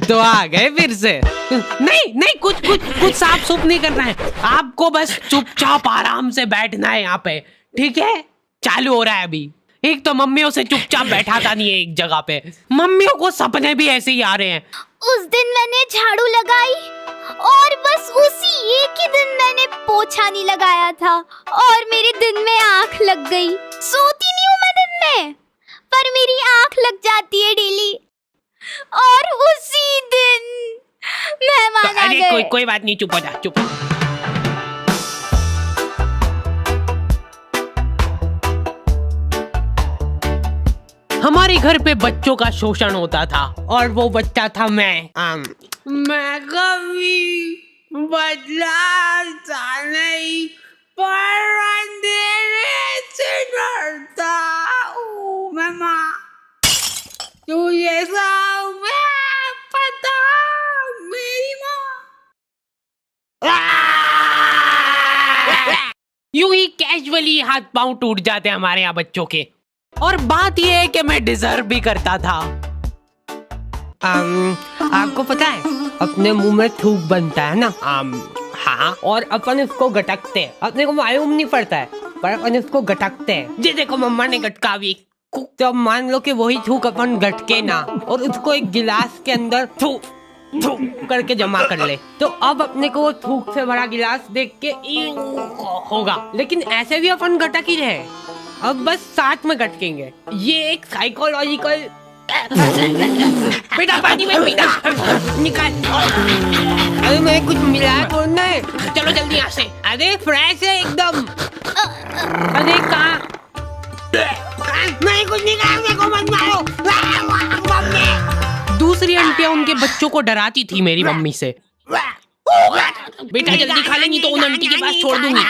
तो आ गए फिर से। नहीं नहीं, कुछ साफ सुफ नहीं करना है आपको, बस चुपचाप आराम से बैठना है यहाँ पे, ठीक है? चालू हो रहा है अभी। एक तो मम्मियों से चुपचाप बैठाता नहीं है एक जगह पे, मम्मियों को सपने भी ऐसे ही आ रहे हैं। उस दिन मैंने झाड़ू लगाई और बस उसी एक ही दिन मैंने पोछा नहीं लगाया था और मेरे दिन में आँख लग गई। सोती नहीं हूँ मैं दिन में, पर मेरी आँख लग जाती है डेली और उसी दिन मेहमान आ गए। कोई बात नहीं, चुप हो जा, चुप। हमारे घर पे बच्चों का शोषण होता था और वो बच्चा था मैं कभी बदलाता नहीं, पर अंधेरे से डरता हूँ मैं माँ, तुझे सब पता मेरी माँ। यूं ही कैजुअली हाथ पांव टूट जाते हमारे यहाँ बच्चों के। और बात यह है कि मैं डिजर्व भी करता था। आपको पता है अपने मुंह में थूक बनता है ना? हाँ, और अपन इसको गटकते हैं, अपने को मालूम नहीं पड़ता है पर अपन इसको गटकते हैं। जी देखो मम्मा ने गटका भी, तो मान लो कि वही थूक अपन गटके ना और उसको एक गिलास के अंदर थूक करके जमा कर ले, तो अब अपने को वो थूक से भरा गिलास देख के होगा, लेकिन ऐसे भी अपन गटक ही रहे, अब बस साथ में गटकेंगे। ये एक साइकोलॉजिकल। बेटा पानी में पीना निकाल। अरे मैं कुछ मिला तो नहीं, चलो जल्दी यहाँ से। अरे फ्रेश है एकदम। अरे कहाँ? मैं कुछ नहीं कहा, मेरे को मत मारो। दूसरी आंटियां उनके बच्चों को डराती थी मेरी मम्मी से। बेटा जल्दी खा ले, नहीं तो उन आंटी के पास छोड़ दूंगी।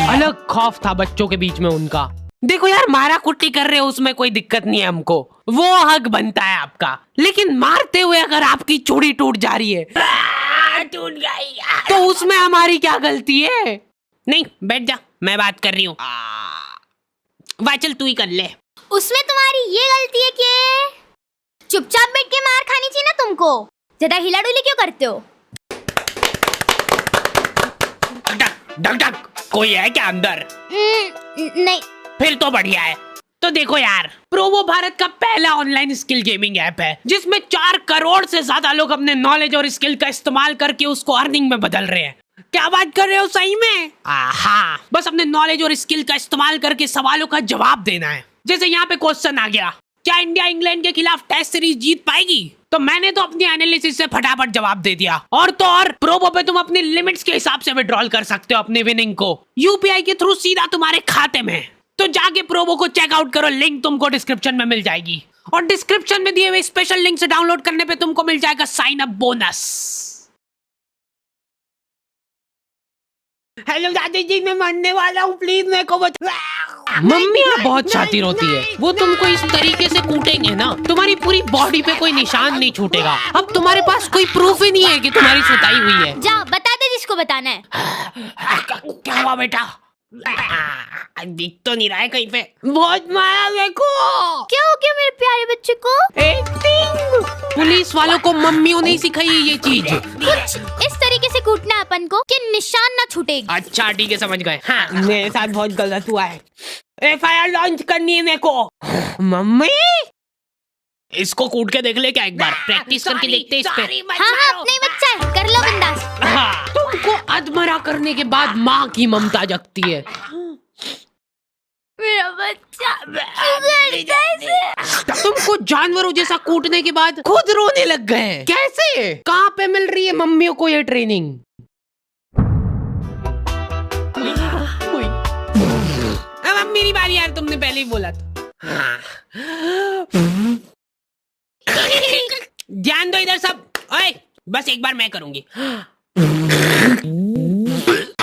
अलग खौफ था बच्चों के बीच में उनका। देखो यार, मारा कुट्टी कर रहे हो उसमें कोई दिक्कत नहीं है हमको, वो हक बनता है आपका, लेकिन मारते हुए अगर आपकी चूड़ी टूट जा रही है टूट गई तो उसमें हमारी क्या गलती है? नहीं बैठ जा, मैं बात कर रही हूँ। वाह चल तू ही कर ले। उसमें तुम्हारी ये गलती है कि चुपचाप बैठ के मार खानी चाहिए ना तुमको, ज्यादा हिला डुली क्यों करते हो? डक डक कोई है क्या अंदर? नहीं। फिर तो बढ़िया है। तो देखो यार, प्रोवो भारत का पहला ऑनलाइन स्किल गेमिंग ऐप है जिसमें 4 करोड़ से ज्यादा लोग अपने नॉलेज और स्किल का इस्तेमाल करके उसको अर्निंग में बदल रहे हैं। क्या बात कर रहे हो सही में? हाँ, बस अपने नॉलेज और स्किल का इस्तेमाल करके सवालों का जवाब देना है। जैसे यहाँ पे क्वेश्चन आ गया, क्या इंडिया इंग्लैंड के खिलाफ टेस्ट सीरीज जीत पाएगी? तो मैंने तो अपनी एनालिसिस से फटाफट जवाब दे दिया। और तो और प्रोबो पे तुम अपनी लिमिट्स के हिसाब से विड्रॉल कर सकते हो अपने विनिंग को यूपीआई के थ्रू सीधा तुम्हारे खाते में। तो जाके प्रोबो को चेकआउट करो, लिंक तुमको डिस्क्रिप्शन में मिल जाएगी। और डिस्क्रिप्शन में दिए हुए स्पेशल लिंक से डाउनलोड करने पे तुमको मिल जाएगा साइन अप बोनस। हेलो दादी जी, मैं मरने वाला हूँ, प्लीज मेरे को बचा। मम्मी बहुत शातिर होती है, वो तुमको इस तरीके से कूटेंगे ना तुम्हारी पूरी बॉडी पे कोई निशान नहीं छूटेगा। अब तुम्हारे पास कोई प्रूफ ही नहीं है कि तुम्हारी सुताई हुई है। जा बता दे जिसको बताना है। क्या हुआ बेटा? दिख तो नहीं रहा है कहीं पे। बहुत मारा मेरे को। क्या हो गया मेरे प्यारे बच्चे को? पुलिस वालों को मम्मियों ने सिखाई है ये चीज। कुछ इस तरीके से कूटना है अपन को कि निशान ना छूटेगी। अच्छा ठीक है, समझ गए। हाँ, मेरे साथ बहुत गलत हुआ है, एफआईआर लॉन्च करनी है मेरे को। मम्मी इसको कूट के देख ले क्या, एक बार प्रैक्टिस करके देखते हैं इस पे। हाँ, अपना ही बच्चा है, कर लो बिंदास। हाँ, तुमको अधमरा करने के बाद माँ की ममता जगती है। मेरा बच्चा तुमको जानवरों जैसा कूटने के बाद खुद रोने लग गए हैं। कैसे? कहाँ पे मिल रही है मम्मियों को ये ट्रेनिंग? अब मेरी बारी यार, तुमने पहले ही बोला था। ध्यान दो इधर सब। ओए, बस एक बार मैं करूंगी।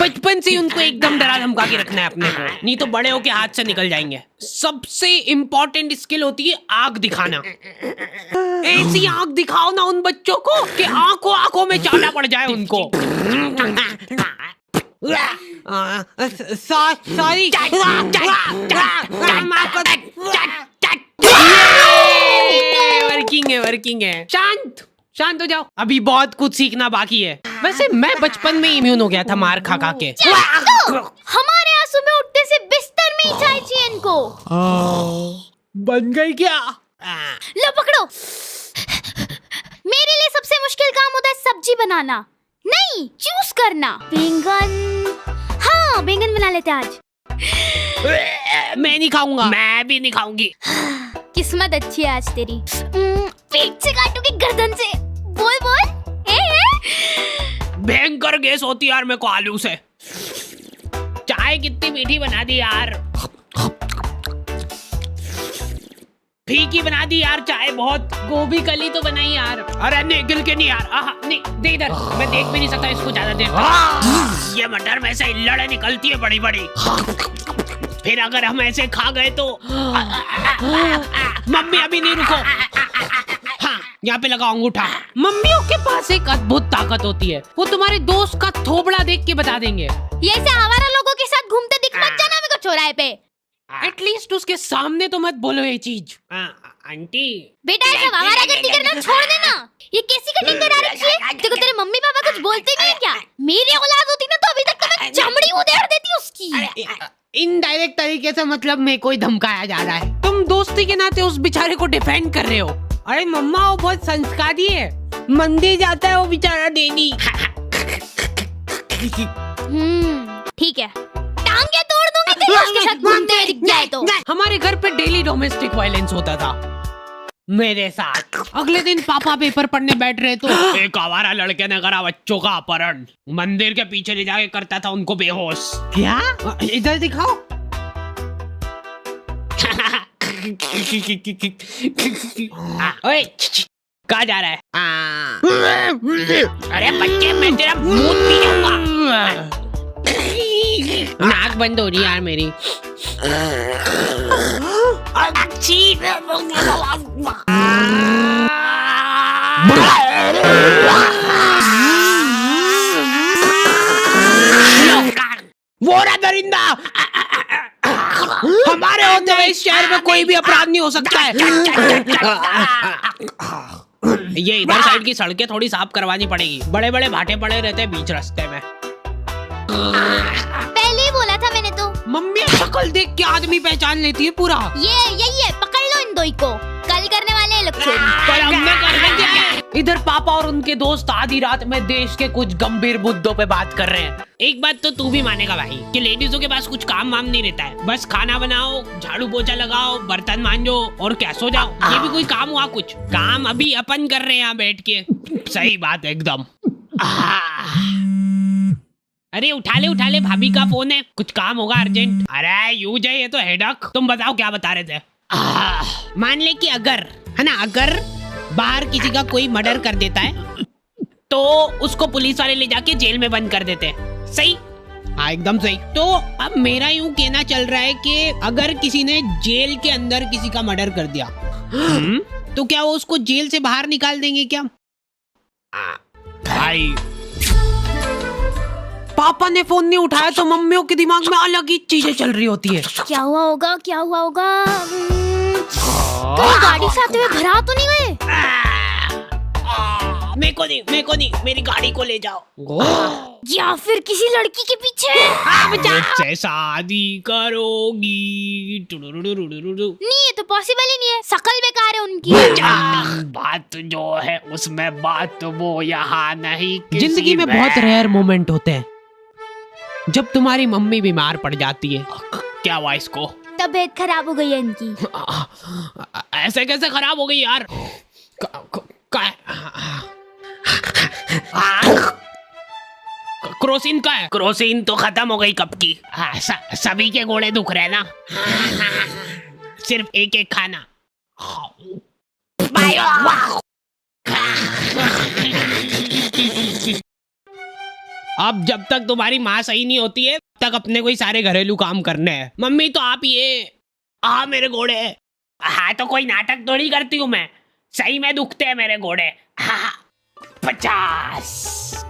बचपन से उनको एकदम डरा धमका के रखना है अपने को, नहीं तो बड़े होके हाथ से निकल जाएंगे। सबसे इम्पोर्टेंट स्किल होती है आग दिखाना। ऐसी आग दिखाओ ना उन बच्चों को कि आंखों आंखों में चाटा पड़ जाए उनको। सॉरी। वर्किंग है। शांत शांत हो जाओ, अभी बहुत कुछ सीखना बाकी है। वैसे मैं बचपन में इम्यून हो गया था मार खा खा के। हमारे यहाँ सुबह उठते से बिस्तर में ही चाय चाहिए इनको। बन गई क्या? लो पकड़ो। मेरे लिए सबसे मुश्किल काम होता है सब्जी बनाना, नहीं चूज करना। बैंगन, हाँ बैंगन बना लेते आज। मैं नहीं खाऊंगा। मैं भी नहीं खाऊंगी। किस्मत अच्छी है आज तेरी। पेट से काटूंगी गर्दन से। बोल बोल। भयंकर गैस होती है यार मेरे को आलू से। चाय कितनी मीठी बना दी यार, फीकी बना दी यार चाय बहुत। गोभी कली तो बनाई यार। अरे नहीं गिल के नहीं यार। नहीं दे इधर, मैं देख भी नहीं सकता इसको ज्यादा देर। ये मटर में से इल्लड़े निकलती है बड़ी बड़ी, फिर अगर हम ऐसे खा गए तो। मम्मी अभी नहीं, रुको। हाँ यहाँ पे लगाओ अंगूठा। मम्मियों के पास एक अद्भुत ताकत होती है, वो तुम्हारे दोस्त का थोबड़ा देख के बता देंगे। ये ऐसे आवारा लोगों के साथ घूमते दिख मत जाना मेरे को चौराहे पे। एटलीस्ट उसके सामने तो मत बोलो ये चीज। आंटी बेटा ऐसा आवारागर्दी करना छोड़ देना। ये कैसी कटिंग करा रखी है? देखो तेरे मम्मी पापा कुछ बोलते नहीं है क्या? मेरी औलाद होती ना तो अभी तक तो मैं चमड़ी उधेड़ देती उसकी। इनडायरेक्ट तरीके से मतलब मेरे को ही धमकाया जा रहा है। तुम दोस्ती के नाते उस बेचारे को डिफेंड कर रहे हो। अरे मम्मा वो बहुत संस्कारी है, मंदिर जाता है वो बेचारा डेली। ठीक है, टांगे तोड़ दूंगी तेरी उसके साथ घूमते हुए दिख जाए तो। हमारे घर पे डेली डोमेस्टिक वायलेंस होता था मेरे साथ। अगले दिन पापा पेपर पढ़ने बैठ रहे तो एक आवारा लड़के ने करा बच्चों का अपहरण, मंदिर के पीछे ले जाके करता था उनको बेहोश। क्या? इधर दिखाओ। ओए कहाँ जा रहा है? अरे बच्चे मैं तेरा मुंह पी जाऊंगा। नाक बंद हो रही यार मेरी। वो रहा दरिंदा। हमारे होते हुए इस शहर में कोई भी अपराध नहीं हो सकता है। ये इधर साइड की सड़कें थोड़ी साफ करवानी पड़ेगी, बड़े बड़े भाटे पड़े रहते हैं बीच रास्ते में। पहले ही बोला था मैंने तो। मम्मी शक्ल देख के आदमी पहचान लेती है पूरा। ये यही है, पकड़ लो इन दोई को, कल करने वाले हैं लोग चोरी। पर हमने करने क्या है? इधर पापा और उनके दोस्त आधी रात में देश के कुछ गंभीर मुद्दों पे बात कर रहे हैं। एक बात तो तू भी मानेगा भाई कि लेडीजों के पास कुछ काम वाम नहीं रहता है, बस खाना बनाओ, झाड़ू पोछा लगाओ, बर्तन मांजो और क्या सो जाओ। ये भी कोई काम हुआ? कुछ काम अभी अपन कर रहे हैं यहाँ बैठ के। सही बात है एकदम। अरे उठा ले भाभी का फोन है, कुछ काम होगा अर्जेंट। अरे यूज है ये तो हेडक। तुम बताओ क्या बता रहे थे? मान ले कि अगर है ना, अगर बाहर किसी का कोई मर्डर कर देता है तो उसको पुलिस वाले ले जाके जेल में बंद कर देते हैं। सही? हाँ एकदम सही। तो अब मेरा यूं कहना चल रहा है कि अगर किसी ने जेल के अंदर किसी का मर्डर कर दिया तो क्या वो उसको जेल से बाहर निकाल देंगे क्या? भाई पापा ने फोन नहीं उठाया तो मम्मियों के दिमाग में अलग ही चीजें चल रही होती है। क्या हुआ होगा? कहीं गाड़ी से आते हुए घर आ तो नहीं गए? मेरे को नहीं, मेरी गाड़ी को ले जाओ। या फिर किसी लड़की के पीछे। मुझसे शादी करोगी? नहीं, ये तो पॉसिबल ही नहीं है, शकल बेकार है उनकी। बात जो है उसमें बात वो यहाँ नहीं। जिंदगी में बहुत रेयर मोमेंट होते हैं जब तुम्हारी मम्मी बीमार पड़ जाती है। क्या हुआ इसको? तबीयत खराब हो गई है इनकी। ऐसे कैसे खराब हो गई यार? क्रोसिन का है? क्रोसिन तो खत्म हो गई कब की। सभी के घोड़े दुख रहे ना, सिर्फ एक एक खाना। अब जब तक तुम्हारी माँ सही नहीं होती है तक अपने कोई सारे घरेलू काम करने हैं। मम्मी तो आप ये मेरे घोड़े। हाँ तो कोई नाटक थोड़ी करती हूँ मैं, सही में दुखते हैं मेरे घोड़े। 50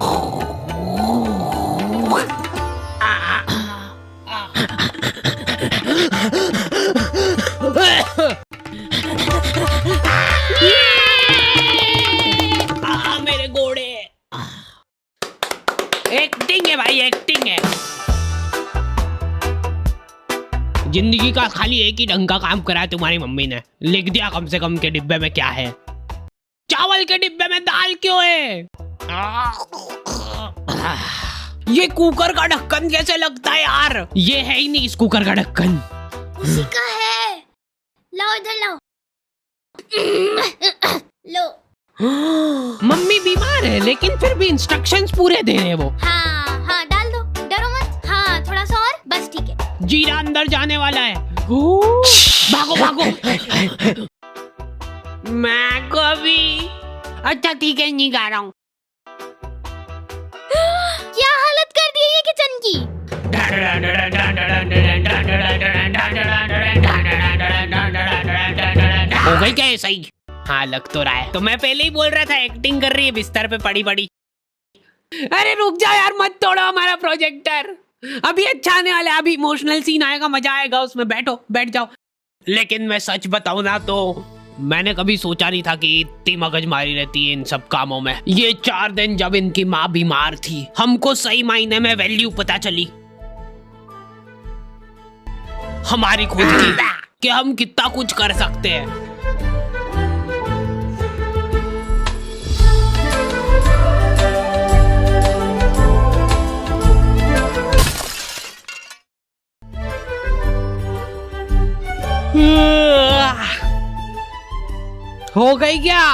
जिंदगी का खाली एक ही ढंग का काम करा है तुम्हारी मम्मी ने, लिख दिया कम से कम के डिब्बे में क्या है। चावल के डिब्बे में दाल क्यों है? ये कुकर का ढक्कन कैसे लगता है यार? ये है ही नहीं इस कुकर का ढक्कन। उसी का है, लाओ इधर लाओ। लो। मम्मी बीमार है लेकिन फिर भी इंस्ट्रक्शंस पूरे दे रहे हैं वो। हाँ हाँ डाल दो, डरो मत। हाँ थोड़ा सा और, बस ठीक है। जीरा अंदर जाने वाला है। भागो भागो। मैं को भी। अच्छा ठीक है, नहीं गा रहा हूँ। क्या हालत कर दी है ये किचन की। हो गई क्या ये सही? हाँ लग तो रहा है। तो मैं पहले ही बोल रहा था एक्टिंग कर रही है बिस्तर पे पड़ी पड़ी। अरे रुक जाओ यार, मत तोड़ो हमारा प्रोजेक्टर। अभी अच्छा आने वाला है, अभी इमोशनल सीन आएगा, मजा आएगा उसमें। बैठो, बैठ जाओ। लेकिन मैं सच बताऊं ना तो मैंने कभी सोचा नहीं था कि इतनी मगजमारी रहती है इन सब कामों में। ये 4 दिन जब इनकी माँ बीमार थी, हमको सही मायने में वैल्यू पता चली हमारी खुद की, कि हम कितना कुछ कर सकते हैं। हो गई क्या?